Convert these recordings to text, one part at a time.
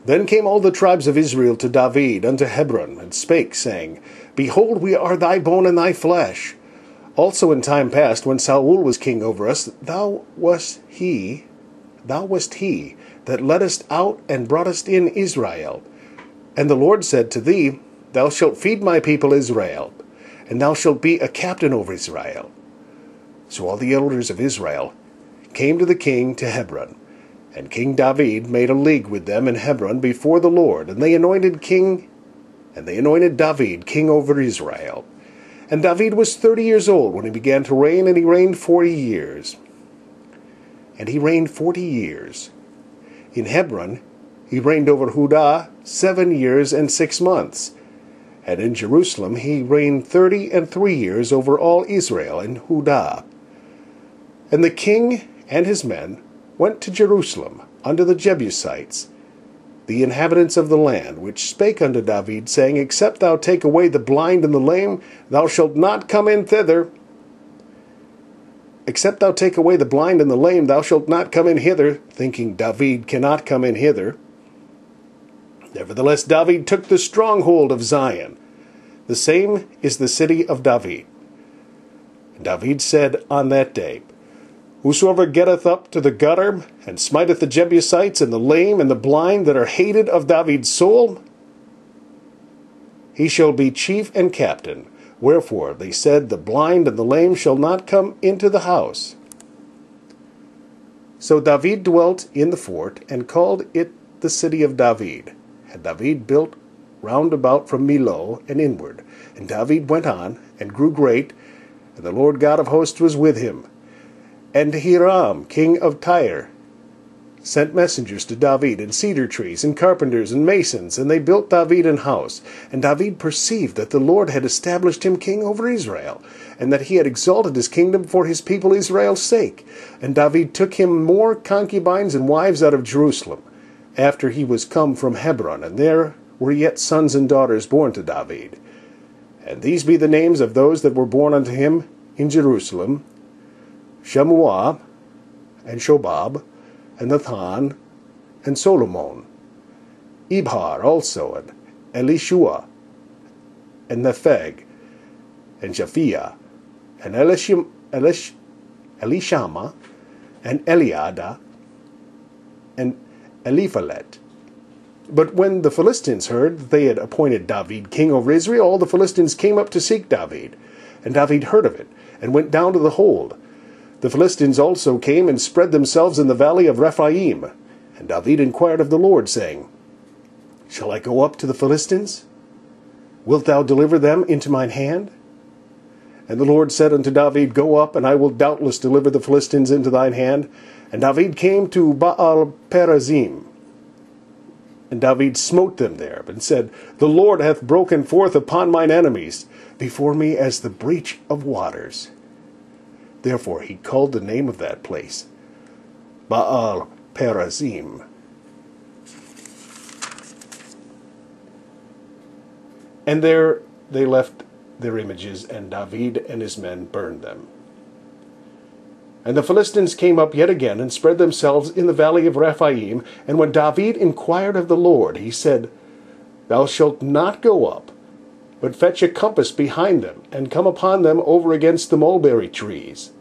Then came all the tribes of Israel to David unto Hebron, and spake, saying, Behold, we are thy bone and thy flesh. Also in time past, when Saul was king over us, thou wast he that leddest out and broughtest in Israel. And the Lord said to thee, Thou shalt feed my people Israel, and thou shalt be a captain over Israel. So all the elders of Israel came to the king to Hebron, and King David made a league with them in Hebron before the Lord, and they anointed David king over Israel. And David was 30 years old when he began to reign, and he reigned 40 years. And he reigned 40 years. In Hebron he reigned over Judah 7 years and 6 months. And in Jerusalem he reigned 33 years over all Israel and Judah. And the king and his men went to Jerusalem unto the Jebusites, the inhabitants of the land, which spake unto David, saying, Except thou take away the blind and the lame, thou shalt not come in thither. Except thou take away the blind and the lame, thou shalt not come in hither, thinking David cannot come in hither. Nevertheless David took the stronghold of Zion. The same is the city of David. And David said on that day, Whosoever getteth up to the gutter, and smiteth the Jebusites, and the lame, and the blind, that are hated of David's soul, he shall be chief and captain. Wherefore they said, The blind and the lame shall not come into the house. So David dwelt in the fort, and called it the city of David. And David built round about from Millo and inward. And David went on, and grew great, and the Lord God of hosts was with him. And Hiram, king of Tyre, sent messengers to David, and cedar trees, and carpenters, and masons, and they built David an house. And David perceived that the Lord had established him king over Israel, and that he had exalted his kingdom for his people Israel's sake. And David took him more concubines and wives out of Jerusalem, after he was come from Hebron, and there were yet sons and daughters born to David. And these be the names of those that were born unto him in Jerusalem: Shemuah, and Shobab, and Nathan, and Solomon, Ibhar also, and Elishua, and Nepheg, and Japhia, and Elishama, and Eliada, and Eliphalet. But when the Philistines heard that they had appointed David king over Israel, all the Philistines came up to seek David. And David heard of it, and went down to the hold. The Philistines also came and spread themselves in the valley of Rephaim. And David inquired of the Lord, saying, Shall I go up to the Philistines? Wilt thou deliver them into mine hand? And the Lord said unto David, Go up, and I will doubtless deliver the Philistines into thine hand. And David came to Baal-perazim. And David smote them there, and said, The Lord hath broken forth upon mine enemies before me as the breach of waters. Therefore he called the name of that place Baal-perazim. And there they left their images, and David and his men burned them. And the Philistines came up yet again, and spread themselves in the valley of Rephaim. And when David inquired of the Lord, he said, Thou shalt not go up, but fetch a compass behind them, and come upon them over against the mulberry trees.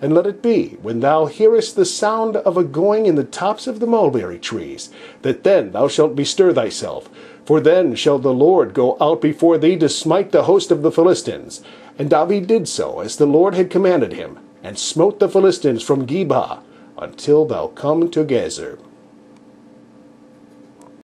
And let it be, when thou hearest the sound of a going in the tops of the mulberry trees, that then thou shalt bestir thyself. For then shall the Lord go out before thee to smite the host of the Philistines. And David did so, as the Lord had commanded him, and smote the Philistines from Geba until thou come to Gezer.